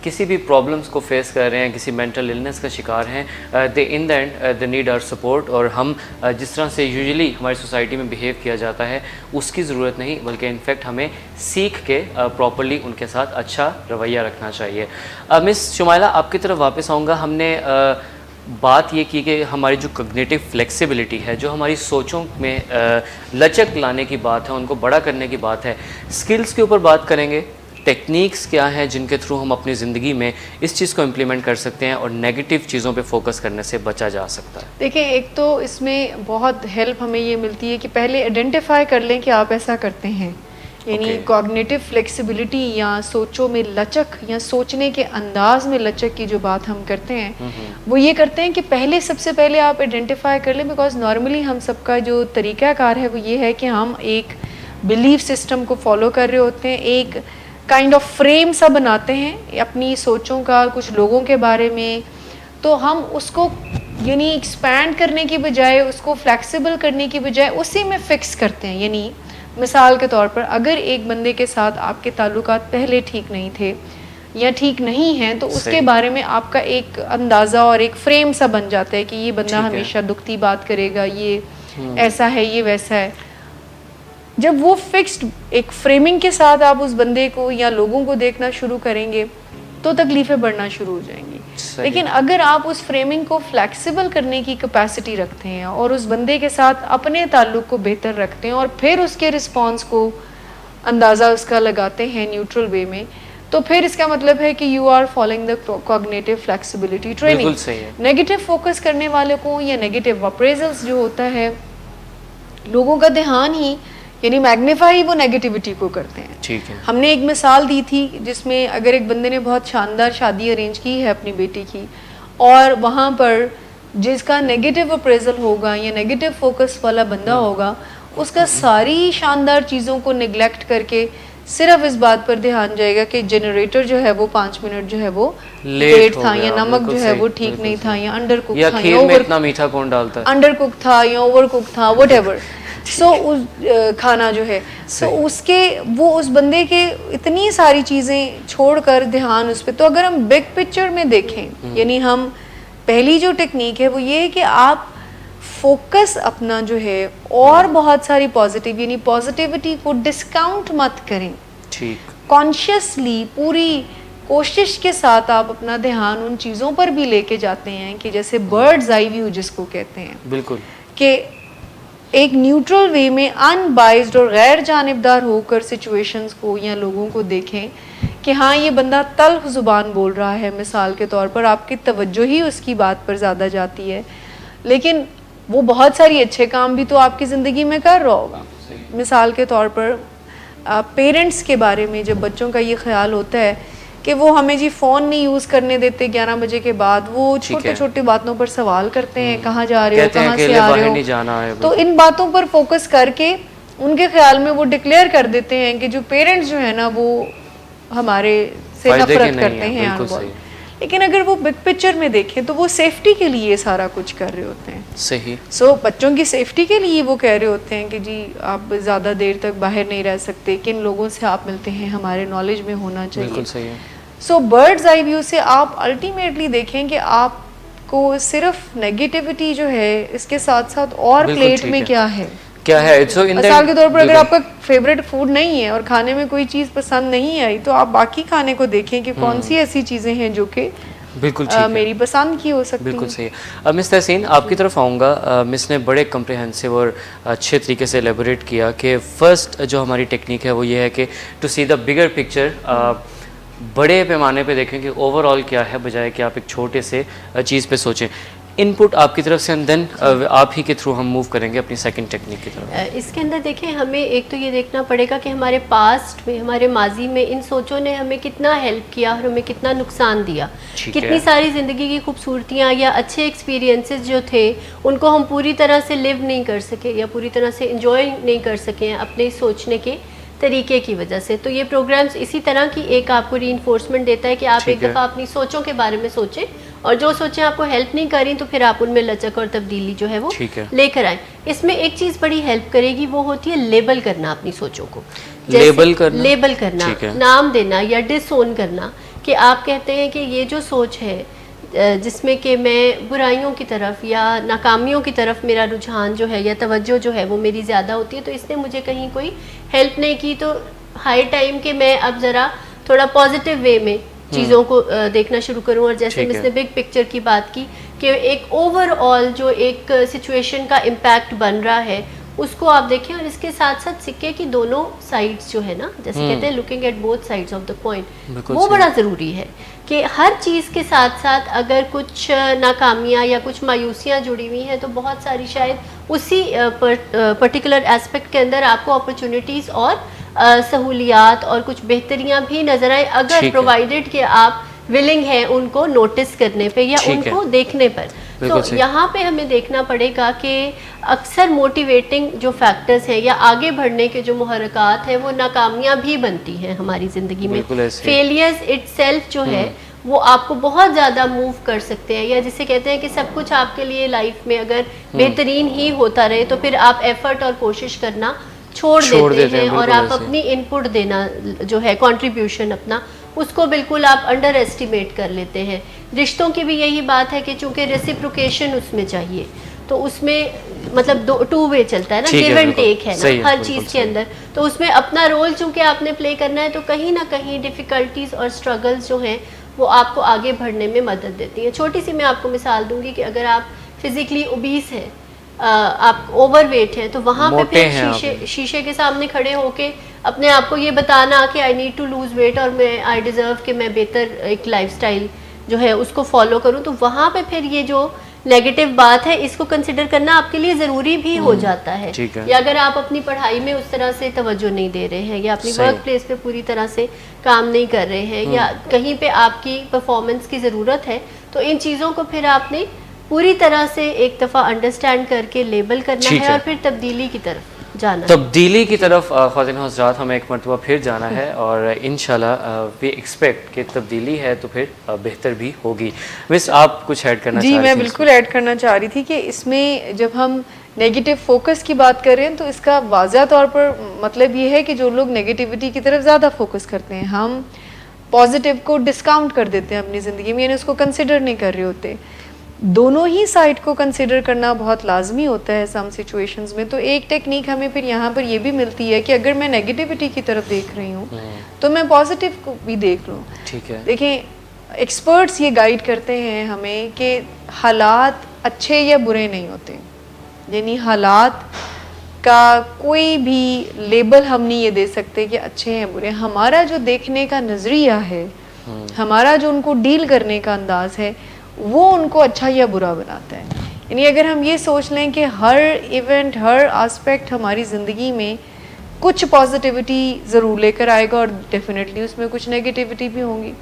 किसी भी प्रॉब्लम्स को फेस कर रहे हैं, किसी मेंटल इलनेस का शिकार हैं, they in the end they need our support. और हम जिस तरह से यूजुअली हमारी सोसाइटी में बिहेव किया जाता है उसकी ज़रूरत नहीं, बल्कि इनफैक्ट हमें सीख के प्रॉपर्ली उनके साथ अच्छा रवैया रखना चाहिए। मिस शुमाइला, आपकी तरफ वापस आऊँगा। हमने बात ये की कि हमारी जो कॉग्निटिव फ्लेक्सिबिलिटी है, जो हमारी सोचों में लचक लाने की बात है, उनको बड़ा करने की बात है, स्किल्स के ऊपर बात करेंगे, टेक्निक्स क्या हैं जिनके थ्रू हम अपनी ज़िंदगी में इस चीज़ को इम्प्लीमेंट कर सकते हैं और नेगेटिव चीज़ों पे फोकस करने से बचा जा सकता है? देखिए, एक तो इसमें बहुत हेल्प हमें ये मिलती है कि पहले आइडेंटिफाई कर लें कि आप ऐसा करते हैं, यानी कॉग्निटिव फ्लेक्सिबिलिटी या सोचों में लचक या सोचने के अंदाज में लचक की जो बात हम करते हैं वो ये करते हैं कि पहले सबसे पहले आप आइडेंटिफाई कर लें। बिकॉज नॉर्मली हम सबका जो तरीक़ाकार है वो ये है कि हम एक बिलीफ सिस्टम को फॉलो कर रहे होते हैं, एक काइंड ऑफ फ्रेम सा बनाते हैं अपनी सोचों का कुछ लोगों के बारे में, तो हम उसको यानी एक्सपैंड करने की बजाय, उसको फ्लेक्सिबल करने की बजाय उसी में फ़िक्स करते हैं। यानी मिसाल के तौर पर अगर एक बंदे के साथ आपके ताल्लुकात पहले ठीक नहीं थे या ठीक नहीं हैं, तो उसके बारे में आपका एक अंदाज़ा और एक फ्रेम सा बन जाता है कि ये बंदा हमेशा दुखती बात करेगा, ये ऐसा है, ये वैसा है। जब वो फिक्स्ड एक फ्रेमिंग के साथ आप उस बंदे को या लोगों को देखना शुरू करेंगे तो तकलीफ़ें बढ़ना शुरू हो जाएंगी। लेकिन अगर आप उस फ्रेमिंग को फ्लेक्सिबल करने की कैपेसिटी रखते हैं और उस बंदे के साथ अपने ताल्लुक़ को बेहतर रखते हैं और फिर उसके रिस्पॉन्स को अंदाज़ा उसका लगाते हैं न्यूट्रल वे में, तो फिर इसका मतलब है कि you are following the cognitive flexibility training. Negative focus करने वाले को या नेगेटिव अप्रेजल्स जो होता है, लोगों का ध्यान ही यानी मैग्नीफाई वो नेगेटिविटी को करते हैं। ठीक है। हमने एक मिसाल दी थी जिसमें अगर एक बंदे ने बहुत शानदार शादी अरेंज की है अपनी बेटी की, और वहाँ पर जिसका नेगेटिव अप्रेजल होगा या नेगेटिव फोकस वाला बंदा होगा, उसका सारी शानदार चीज़ों को निगलेक्ट करके सिर्फ इस बात पर ध्यान जाएगा कि जनरेटर जो है वो 5 मिनट जो है वो लेट था, या नमक जो है वो ठीक नहीं था, या अंडर कुक था, या में इतना मीठा कौन डालता है, अंडर कुक था या ओवर कुक था, व्हाटएवर। सो उस खाना जो है, तो उसके वो उस बंदे के इतनी सारी चीज़ें छोड़कर ध्यान उस पर। तो अगर हम बिग पिक्चर में देखें, यानी हम पहली जो टेक्निक है वो ये है कि आप फोकस अपना जो है और बहुत सारी पॉजिटिव यानी पॉजिटिविटी को डिस्काउंट मत करें। ठीक, कॉन्शियसली पूरी कोशिश के साथ आप अपना ध्यान उन चीज़ों पर भी लेके जाते हैं कि जैसे बर्ड्स आई व्यू जिसको कहते हैं, बिल्कुल, कि एक न्यूट्रल वे में अनबाइज्ड और गैर जानिबदार होकर सिचुएशंस को या लोगों को देखें कि हाँ ये बंदा तल्ख ज़ुबान बोल रहा है, मिसाल के तौर पर आपकी तवज्जो ही उसकी बात पर ज़्यादा जाती है, लेकिन वो बहुत सारी अच्छे काम भी तो आपकी ज़िंदगी में कर रहा होगा। मिसाल के तौर पर पेरेंट्स के बारे में जब बच्चों का ये ख्याल होता है कि वो हमें जी फ़ोन नहीं यूज़ करने देते 11 बजे के बाद, वो छोटे छोटे बातों पर सवाल करते हैं, कहाँ जा रहे हो, कहाँ से आ रहे हो, तो इन बातों पर फोकस करके उनके ख्याल में वो डिक्लेयर कर देते हैं कि जो पेरेंट्स जो है ना वो हमारे से नफरत करते हैं। लेकिन अगर वो बिग पिक्चर में देखें तो वो सेफ्टी के लिए सारा कुछ कर रहे होते हैं। सही। बच्चों की सेफ्टी के लिए वो कह रहे होते हैं कि जी आप ज़्यादा देर तक बाहर नहीं रह सकते, किन लोगों से आप मिलते हैं हमारे नॉलेज में होना चाहिए। बिल्कुल सही है। बर्ड्स आई व्यू से आप अल्टीमेटली देखें कि आपको सिर्फ नेगेटिविटी जो है इसके साथ साथ और प्लेट में क्या है। मिसाल के तौर पर अगर आपका फेवरेट फूड नहीं है और खाने में कोई चीज़ पसंद नहीं आई, तो आप बाकी खाने को देखें कि कौन सी ऐसी चीज़ें हैं जो कि बिल्कुल मेरी पसंद की हो सकती है। बिल्कुल सही। अब मिस तहसीन आपकी तरफ आऊँगा। मिस ने बड़े कम्प्रिहेंसिव और अच्छे तरीके से एलेबोरेट किया कि फ़र्स्ट जो हमारी टेक्निक है वो ये है कि to see the bigger picture, बड़े पैमाने पे देखें कि ओवरऑल क्या है, बजाय कि आप एक छोटे से चीज़ पे सोचें। इनपुट आपकी तरफ से, एंड देन आप ही के थ्रू हम मूव करेंगे अपनी सेकंड टेक्निक की तरफ। इसके अंदर देखें, हमें एक तो ये देखना पड़ेगा कि हमारे पास्ट में, हमारे माजी में इन सोचों ने हमें कितना हेल्प किया और हमें कितना नुकसान दिया। कितनी सारी ज़िंदगी की खूबसूरतियाँ या अच्छे एक्सपीरियंसेस जो थे उनको हम पूरी तरह से लिव नहीं कर सके या पूरी तरह से इंजॉय नहीं कर सके अपने सोचने के तरीके की वजह से। तो ये प्रोग्राम्स इसी तरह की एक आपको रीइंफोर्समेंट देता है कि आप एक दफ़ा अपनी सोचों के बारे में सोचें, और जो सोचें आपको हेल्प नहीं करी तो फिर आप उनमें लचक और तब्दीली जो है वो लेकर आए। इसमें एक चीज़ बड़ी हेल्प करेगी, वो होती है लेबल करना अपनी सोचों को। लेबल करना, नाम देना या डिसओन करना, कि आप कहते हैं कि ये जो सोच है जिसमें कि मैं बुराइयों की तरफ या नाकामियों की तरफ मेरा रुझान जो है या तवज्जो जो है वो मेरी ज़्यादा होती है, तो इसने मुझे कहीं कोई हेल्प नहीं की, तो हाई टाइम कि मैं अब ज़रा थोड़ा पॉजिटिव वे में चीज़ों को देखना शुरू करूं। और जैसे इसने बिग पिक्चर की बात की कि एक ओवरऑल जो एक सिचुएशन का इम्पैक्ट बन रहा है उसको आप देखें। और इसके साथ साथ सिक्के की दोनों साइड्स जो है ना, जैसे कहते हैं looking at both sides of the coin, वो बड़ा ज़रूरी है कि हर चीज़ के साथ साथ अगर कुछ नाकामियाँ या कुछ मायूसियाँ जुड़ी हुई हैं तो बहुत सारी शायद उसी पर्टिकुलर एस्पेक्ट के अंदर आपको अपॉर्चुनिटीज़ और सहूलियात और कुछ बेहतरियाँ भी नज़र आए, अगर प्रोवाइडेड कि आप विलिंग हैं उनको नोटिस करने पे या उनको देखने पर। तो यहाँ पे हमें देखना पड़ेगा कि अक्सर मोटिवेटिंग जो फैक्टर्स हैं या आगे बढ़ने के जो मुहर्रकात हैं वो नाकामियाँ भी बनती हैं हमारी ज़िंदगी में। फेलियर्स इटसेल्फ जो है वो आपको बहुत ज़्यादा मूव कर सकते हैं, या जिसे कहते हैं कि सब कुछ आपके लिए लाइफ में अगर बेहतरीन ही होता रहे तो फिर आप एफर्ट और कोशिश करना छोड़ देते हैं और आप अपनी इनपुट देना जो है कंट्रीब्यूशन अपना, उसको बिल्कुल आप अंडर एस्टिमेट कर लेते हैं। रिश्तों की भी यही बात है कि चूंकि रेसिप्रोकेशन उसमें चाहिए, तो उसमें मतलब टू वे चलता है ना, गिव एंड टेक है ना हर चीज़ के अंदर। तो उसमें अपना रोल चूंकि आपने प्ले करना है, तो कहीं ना कहीं डिफ़िकल्टीज और स्ट्रगल्स जो हैं वो आपको आगे बढ़ने में मदद देती हैं। छोटी सी मैं आपको मिसाल दूंगी कि अगर आप फिजिकली ओबीस हैं, आप ओवरवेट हैं, तो वहाँ पे फिर शीशे के सामने खड़े होके अपने आप को ये बताना कि I need to lose weight और मैं आई डिज़र्व कि मैं बेहतर एक लाइफस्टाइल जो है उसको फॉलो करूँ, तो वहाँ पे फिर ये जो नेगेटिव बात है इसको कंसिडर करना आपके लिए ज़रूरी भी हो जाता है। या अगर आप अपनी पढ़ाई में उस तरह से तवज्जो नहीं दे रहे हैं, या अपनी वर्क प्लेस पे पूरी तरह से काम नहीं कर रहे हैं, या कहीं पे आपकी परफॉर्मेंस की ज़रूरत है, तो इन चीज़ों को फिर आपने पूरी तरह से एक दफ़ा अंडरस्टैंड करके लेबल करना है और फिर तब्दीली की तरफ जाना, तब्दीली की तरफ ख़वातीन हज़रात हमें एक मरतबा फिर जाना है, और इंशाल्लाह वी एक्सपेक्ट कि तब्दीली है तो फिर बेहतर भी होगी। मिस, आप कुछ ऐड करना चाह रही थी? जी, मैं बिल्कुल ऐड करना चाह रही थी कि इसमें जब हम नेगेटिव फोकस की बात कर रहे हैं तो इसका वाज़ह तौर पर मतलब ये है कि जो लोग नेगेटिविटी की तरफ ज़्यादा फोकस करते हैं, हम पॉजिटिव को डिस्काउंट कर देते हैं अपनी ज़िंदगी में, यानी उसको कंसिडर नहीं कर रहे होते। दोनों ही साइड को कंसिडर करना बहुत लाजमी होता है सम सिचुएशंस में। तो एक टेक्निक हमें फिर यहाँ पर ये भी मिलती है कि अगर मैं नेगेटिविटी की तरफ देख रही हूँ तो मैं पॉजिटिव को भी देख लूँ। ठीक है। देखें, एक्सपर्ट्स ये गाइड करते हैं हमें कि हालात अच्छे या बुरे नहीं होते, यानी हालात का कोई भी लेबल हम नहीं ये दे सकते कि अच्छे हैं बुरे। हमारा जो देखने का नज़रिया है, हमारा जो उनको डील करने का अंदाज है, वो उनको अच्छा या बुरा बनाता है। यानी अगर हम ये सोच लें कि हर इवेंट, हर एस्पेक्ट हमारी ज़िंदगी में कुछ पॉजिटिविटी ज़रूर लेकर आएगा और डेफिनेटली उसमें कुछ नेगेटिविटी भी होंगी,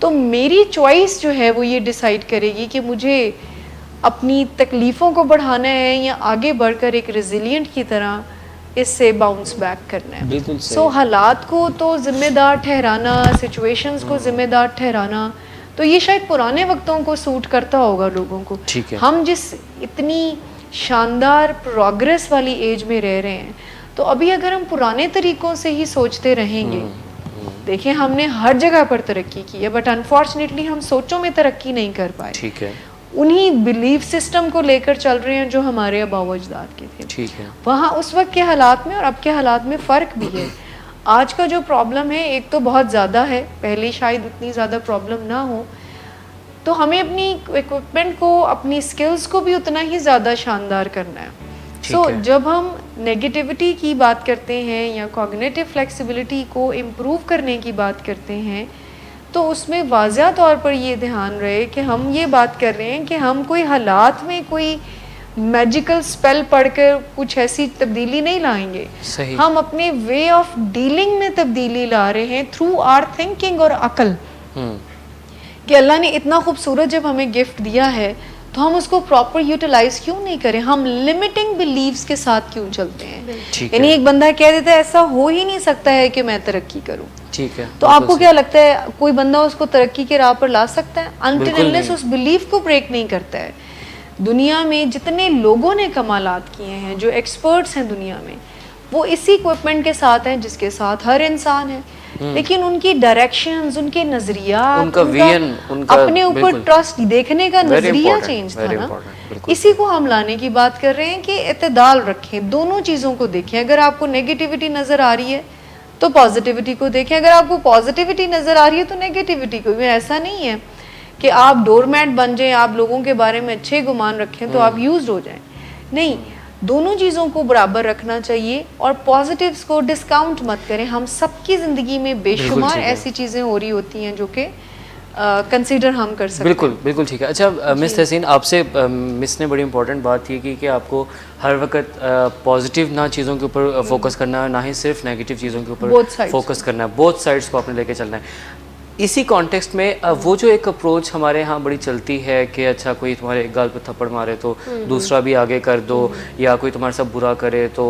तो मेरी चॉइस जो है वो ये डिसाइड करेगी कि मुझे अपनी तकलीफ़ों को बढ़ाना है या आगे बढ़कर एक रेजिलिएंट की तरह इससे बाउंस बैक करना है। बिल्कुल सो हालात को तो ज़िम्मेदार ठहराना, सिचुएशंस को ज़िम्मेदार ठहराना, तो ये शायद पुराने वक्तों को सूट करता होगा लोगों को। ठीक है। हम जिस इतनी शानदार प्रोग्रेस वाली एज में रह रहे हैं, तो अभी अगर हम पुराने तरीक़ों से ही सोचते रहेंगे, देखें हमने हर जगह पर तरक्की की है, बट अनफॉर्चुनेटली हम सोचों में तरक्की नहीं कर पाए। ठीक है। उन्हीं बिलीफ सिस्टम को लेकर चल रहे हैं जो हमारे आबाओ अजदाद के थे। ठीक है। वहाँ उस वक्त के हालात में और अब के हालात में फ़र्क भी है। आज का जो प्रॉब्लम है एक तो बहुत ज़्यादा है, पहले शायद उतनी ज़्यादा प्रॉब्लम ना हो, तो हमें अपनी इक्विपमेंट को, अपनी स्किल्स को भी उतना ही ज़्यादा शानदार करना है। जब हम नेगेटिविटी की बात करते हैं या कॉग्निटिव फ्लेक्सिबिलिटी को इम्प्रूव करने की बात करते हैं, तो उसमें वाज़ह तौर पर ये ध्यान रहे कि हम ये बात कर रहे हैं कि हम कोई हालात में कोई मैजिकल स्पेल पढ़कर कुछ ऐसी तब्दीली नहीं लाएंगे। सही। हम अपने वे ऑफ डीलिंग में तब्दीली ला रहे हैं थ्रू आवर थिंकिंग और अकल। कि अल्लाह ने इतना खूबसूरत जब हमें गिफ्ट दिया है तो हम उसको प्रॉपर यूटिलाइज क्यों नहीं करें? हम लिमिटिंग बिलीव्स के साथ क्यों चलते हैं? यानी एक बंदा कह देता है ऐसा हो ही नहीं सकता है कि मैं तरक्की करूं। ठीक है। तो आपको क्या लगता है कोई बंदा उसको तरक्की के राह पर ला सकता है? अनटिल अनलेस उस बिलीफ को ब्रेक नहीं करता है। दुनिया में जितने लोगों ने कमालात किए हैं, जो एक्सपर्ट्स हैं दुनिया में, वो इसी इक्विपमेंट के साथ हैं जिसके साथ हर इंसान है, लेकिन उनकी डायरेक्शंस, उनके नजरिया, उनका विजन, उनका अपने ऊपर ट्रस्ट, देखने का नजरिया चेंज था ना। इसी को हम लाने की बात कर रहे हैं कि इत्तेदाल रखें, दोनों चीज़ों को देखें। अगर आपको नेगेटिविटी नज़र आ रही है तो पॉजिटिविटी को देखें, अगर आपको पॉजिटिविटी नज़र आ रही है तो नेगेटिविटी को भी। ऐसा नहीं है कि आप डोरमैट बन जाएं, आप लोगों के बारे में अच्छे गुमान रखें तो आप यूज्ड हो जाएं। नहीं, दोनों चीज़ों को बराबर रखना चाहिए और पॉजिटिव्स को डिस्काउंट मत करें। हम सबकी ज़िंदगी में बेशुमार ऐसी चीज़ें हो रही होती हैं जो कि कंसीडर हम कर सकते बिल्कुल बिल्कुल ठीक है। अच्छा मिस तहसीन, आपसे मिस ने बड़ी इंपॉर्टेंट बात ये की कि आपको हर वक्त पॉजिटिव ना चीज़ों के ऊपर फोकस करना है, ना ही सिर्फ नेगेटिव चीज़ों के ऊपर फोकस करना है, बोथ साइड्स को आपने लेके चलना है। इसी कॉन्टेक्स्ट में वो जो एक अप्रोच हमारे यहाँ बड़ी चलती है कि अच्छा कोई तुम्हारे गाल पर थप्पड़ मारे तो दूसरा भी आगे कर दो, या कोई तुम्हारे साथ बुरा करे तो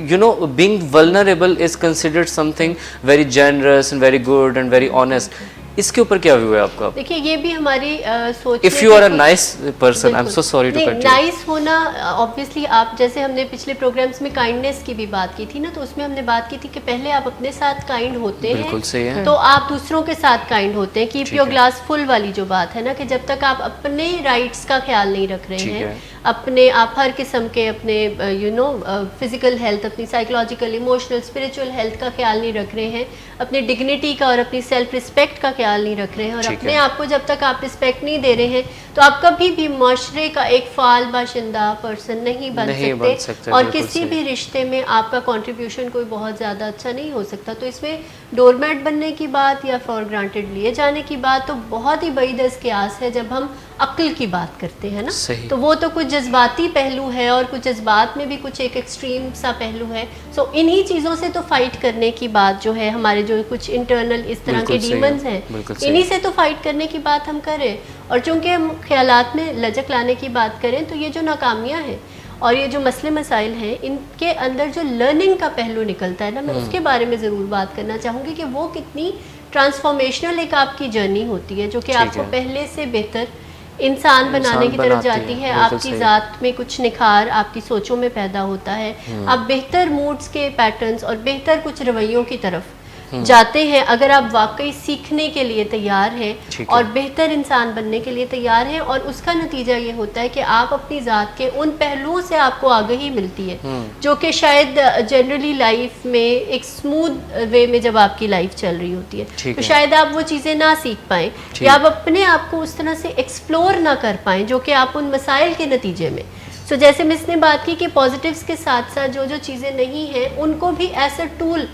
you know being vulnerable is considered something very generous and very good and very honest. इसके ऊपर क्या व्यू है आपका? देखिए ये भी हमारी सोच, if you are a nice person, I am so sorry to cut you. Nice होना ऑब्वियसली, आप जैसे हमने पिछले प्रोग्राम्स में काइंडनेस की भी बात की थी ना, तो उसमें हमने बात की थी कि पहले आप अपने साथ काइंड होते हैं, बिल्कुल सही है, तो आप दूसरों के साथ काइंड होते हैं। कीप योर ग्लास फुल वाली जो बात है ना, कि जब तक आप अपने राइट्स का ख्याल नहीं रख रहे हैं, अपने आप हर किस्म के अपने यू नो फिजिकल हेल्थ, अपनी साइकोलॉजिकल, इमोशनल, स्पिरिचुअल हेल्थ का ख्याल नहीं रख रहे हैं, अपने डिग्निटी का और अपनी सेल्फ रिस्पेक्ट का ख्याल नहीं रख रहे हैं, और अपने आप को जब तक आप रिस्पेक्ट नहीं दे रहे हैं, तो आप कभी भी माशरे का एक फाल बाशिंदा पर्सन नहीं बन सकते, और किसी भी रिश्ते में आपका कंट्रीब्यूशन कोई बहुत ज़्यादा अच्छा नहीं हो सकता। तो इसमें डोरमैट बनने की बात या फॉर ग्रांटेड लिए जाने की बात तो बहुत ही बड़ी दस-कियास है जब हम अक्ल की बात करते हैं ना, तो वो तो कुछ जज्बाती पहलू है, और कुछ जज्बात में भी कुछ एक एक्सट्रीम सा पहलू है। सो इन्हीं चीज़ों से तो फाइट करने की बात जो है, हमारे जो कुछ इंटरनल इस तरह के डीमंस हैं, इन्हीं से तो फाइट करने की बात हम करें। और चूँकि हम ख्यालात में लचक लाने की बात करें, तो ये जो नाकामियाँ हैं और ये जो मसले मसाइल हैं, इनके अंदर जो लर्निंग का पहलू निकलता है ना, मैं उसके बारे में ज़रूर बात करना चाहूँगी कि वो कितनी ट्रांसफॉर्मेशनल एक आपकी जर्नी होती है, जो कि आपको पहले से बेहतर इंसान बनाने की तरफ जाती है। आपकी ज़ात में कुछ निखार आपकी सोचों में पैदा होता है, आप बेहतर मूड्स के पैटर्न्स और बेहतर कुछ रवैयों की तरफ जाते हैं, अगर आप वाकई सीखने के लिए तैयार हैं और बेहतर इंसान बनने के लिए तैयार हैं। और उसका नतीजा ये होता है कि आप अपनी ज़ात के उन पहलुओं से आपको आगाही मिलती है जो कि शायद जनरली लाइफ में एक स्मूथ वे में जब आपकी लाइफ चल रही होती है, तो शायद आप वो चीज़ें ना सीख पाएँ, या आप अपने आप को उस तरह से एक्सप्लोर ना कर पाएँ जो कि आप उन मसाइल के नतीजे में। सो जैसे मिस ने बात की कि पॉजिटिव्स के साथ साथ जो जो चीज़ें नहीं हैं उनको भी एज अ टूल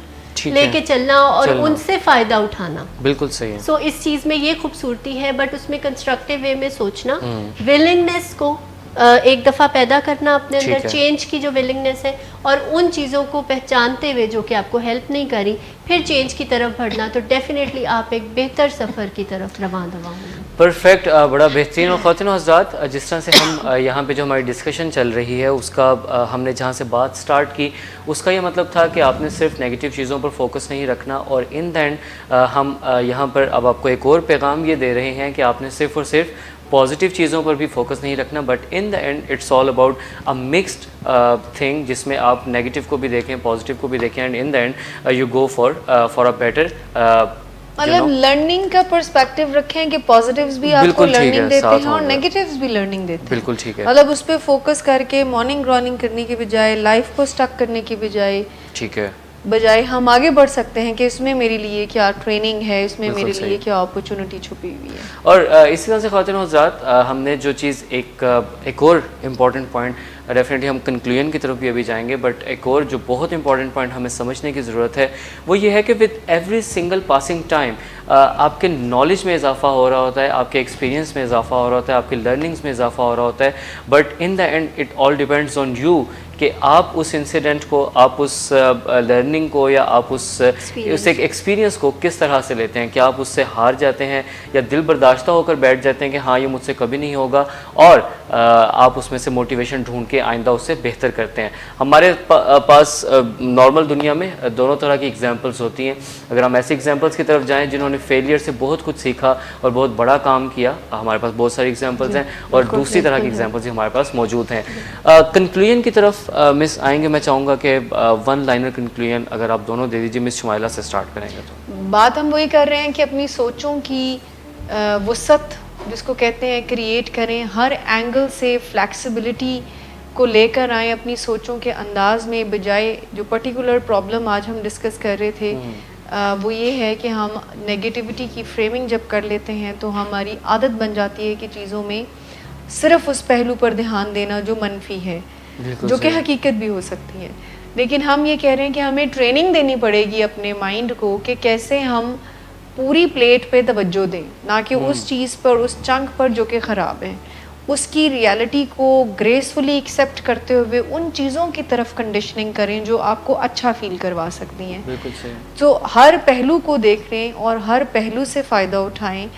लेके चलना और उनसे फ़ायदा उठाना, बिल्कुल सही है। सो इस चीज़ में ये खूबसूरती है, बट उसमें कंस्ट्रक्टिव वे में सोचना, विलिंगनेस को एक दफ़ा पैदा करना अपने अंदर, चेंज की जो विलिंगनेस है, और उन चीज़ों को पहचानते हुए जो कि आपको हेल्प नहीं करी, फिर चेंज की तरफ बढ़ना, तो डेफिनेटली आप एक बेहतर सफ़र की तरफ रवाना होंगे। परफेक्ट, बड़ा बेहतरीन। और ख़वातीन और हज़रात, जिस तरह से हम यहाँ पे जो हमारी डिस्कशन चल रही है उसका हमने जहाँ से बात स्टार्ट की, उसका ये मतलब था कि आपने सिर्फ नेगेटिव चीज़ों पर फोकस नहीं रखना, और इन द एंड हम यहाँ पर अब आपको एक और पैगाम ये दे रहे हैं कि आपने सिर्फ और सिर्फ पॉजिटिव चीज़ों पर भी फोकस नहीं रखना, but in the and it's all about a mixed thing, जिसमें आप नेगेटिव को भी देखें, पॉजिटिव को भी देखें, and in the and you go for a better मतलब लर्निंग का पर्सपेक्टिव रखें कि पॉजिटिव्स भी आपको लर्निंग देते हैं और नेगेटिव्स भी लर्निंग देते हैं। बिल्कुल ठीक है, मतलब उस पर फोकस करके मॉर्निंग रनिंग करने की बजाय, लाइफ को स्टक करने की बजाय, ठीक है, बजाय हम आगे बढ़ सकते हैं कि इसमें मेरे लिए क्या ट्रेनिंग है, इसमें मेरे लिए क्या अपॉर्चुनिटी छुपी हुई है। और इसी तरह से ख़वातीन और हज़रात, हमने जो चीज़ एक और इम्पॉर्टेंट पॉइंट, डेफिनेटली हम कंक्लूजन की तरफ भी अभी जाएंगे, बट एक और जो बहुत इंपॉर्टेंट पॉइंट हमें समझने की ज़रूरत है वो ये है कि with every single passing time आपके नॉलेज में इजाफा हो रहा होता है, आपके एक्सपीरियंस में इजाफा हो रहा होता है, आपके लर्निंग्स में इजाफा हो रहा होता है, but in the and it all depends on you कि आप उस इंसिडेंट को, आप उस लर्निंग को, या आप उस एक एक्सपीरियंस को किस तरह से लेते हैं। क्या आप उससे हार जाते हैं या दिल बर्दाश्ता होकर बैठ जाते हैं कि हाँ ये मुझसे कभी नहीं होगा, और आप उसमें से मोटिवेशन ढूंढ के आइंदा उससे बेहतर करते हैं। हमारे पास नॉर्मल दुनिया में दोनों तरह की एग्जांपल्स होती हैं। अगर हम ऐसे एग्जांपल्स की तरफ जाएं जिन्होंने फेलियर से बहुत कुछ सीखा और बहुत बड़ा काम किया, हमारे पास बहुत सारी एग्जांपल्स हैं, और दूसरी तरह की एग्जांपल्स भी हमारे पास मौजूद हैं। कंक्लूजन की तरफ मिस आएंगे, मैं चाहूँगा कि वन लाइनर कंक्लूजन अगर आप दोनों दे दीजिए। मिस शुमाइला से स्टार्ट करेंगे। तो बात हम वही कर रहे हैं कि अपनी सोचों की वसत जिसको कहते हैं क्रिएट करें, हर एंगल से फ्लैक्सिबिलिटी को लेकर आएँ अपनी सोचों के अंदाज में, बजाय जो पर्टिकुलर प्रॉब्लम आज हम डिस्कस कर रहे थे वो ये है कि हम नेगेटिविटी की फ्रेमिंग जब कर लेते हैं तो हमारी आदत बन जाती है कि चीज़ों में सिर्फ उस पहलू पर ध्यान देना जो मनफी है। जो कि हकीकत भी हो सकती है। लेकिन हम ये कह रहे हैं कि हमें ट्रेनिंग देनी पड़ेगी अपने माइंड को कि कैसे हम पूरी प्लेट पे तवज्जो दें, ना कि उस चीज़ पर, उस चंक पर जो कि ख़राब है, उसकी रियलिटी को ग्रेसफुली एक्सेप्ट करते हुए उन चीज़ों की तरफ कंडीशनिंग करें जो आपको अच्छा फील करवा सकती हैं। बिल्कुल सही। तो हर पहलू को देखें और हर पहलू से फ़ायदा उठाएं,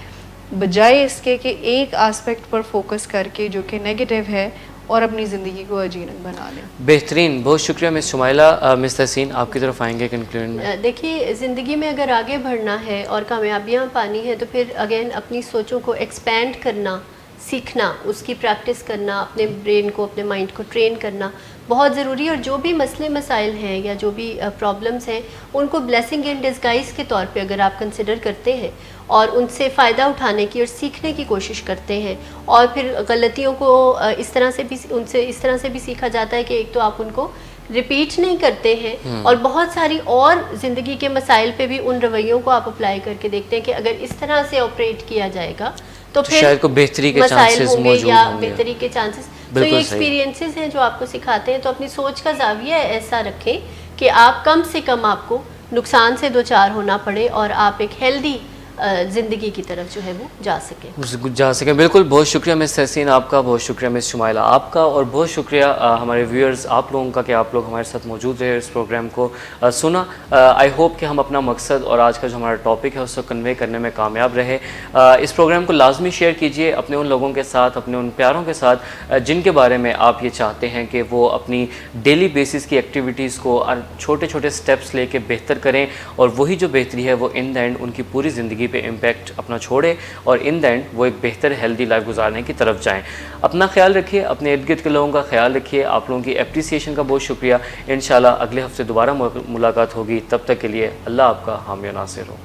बजाय इसके कि एक एस्पेक्ट पर फोकस करके जो कि नेगेटिव है और अपनी ज़िंदगी को अजीनक बना लें। बेहतरीन, बहुत शुक्रिया मिस शुमाइला। मिस तहसीन, आपकी तरफ आएंगे कंक्लूजन में। देखिए, ज़िंदगी में अगर आगे बढ़ना है और कामयाबियाँ पानी है तो फिर अगेन अपनी सोचों को एक्सपेंड करना, सीखना, उसकी प्रैक्टिस करना, अपने ब्रेन को, अपने माइंड को ट्रेन करना बहुत ज़रूरी है। और जो भी मसले मसाइल हैं या जो भी प्रॉब्लम्स हैं, उनको ब्लेसिंग इन डिस्गाइज़ के तौर पे अगर आप कंसिडर करते हैं और उनसे फ़ायदा उठाने की और सीखने की कोशिश करते हैं, और फिर गलतियों को इस तरह से भी सीखा जाता है कि एक तो आप उनको रिपीट नहीं करते हैं, और बहुत सारी और ज़िंदगी के मसाइल पे भी उन रवैयों को आप अप्लाई करके देखते हैं कि अगर इस तरह से ऑपरेट किया जाएगा तो फिर शायद को बेहतरी के चांसेस मौजूद या होंगे। बेहतरी के चांसेस। तो बिल्कुल ये सही। एक्सपीरियंसेस हैं जो आपको सिखाते हैं। तो अपनी सोच का जाविया ऐसा रखें कि आप कम से कम आपको नुकसान से दो चार होना पड़े और आप एक हेल्दी ज़िंदगी की तरफ जो है वो जा सकें। बिल्कुल, बहुत शुक्रिया मिस तहसीन आपका, बहुत शुक्रिया मिस शुमाइला आपका, और बहुत शुक्रिया हमारे व्यूअर्स आप लोगों का कि आप लोग हमारे साथ मौजूद रहे, इस प्रोग्राम को सुना। आई होप कि हम अपना मकसद और आज का जो हमारा टॉपिक है उसको कन्वे करने में कामयाब रहे। इस प्रोग्राम को लाजमी शेयर कीजिए अपने उन लोगों के साथ, अपने उन प्यारों के साथ जिनके बारे में आप ये चाहते हैं कि वो अपनी डेली बेसिस की एक्टिविटीज़ को छोटे छोटे स्टेप्स लेके बेहतर करें, और वही जो बेहतरी है वो इन द एंड उनकी पूरी ज़िंदगी पे इम्पैक्ट अपना छोड़े, और इन द एंड वो एक बेहतर हेल्दी लाइफ गुजारने की तरफ जाएं। अपना ख्याल रखिए, अपने इर्द गिर्द के लोगों का ख्याल रखिए। आप लोगों की एप्रिसिएशन का बहुत शुक्रिया। इंशाल्लाह अगले हफ्ते दोबारा मुलाकात होगी। तब तक के लिए अल्लाह आपका हामी नासिर हो।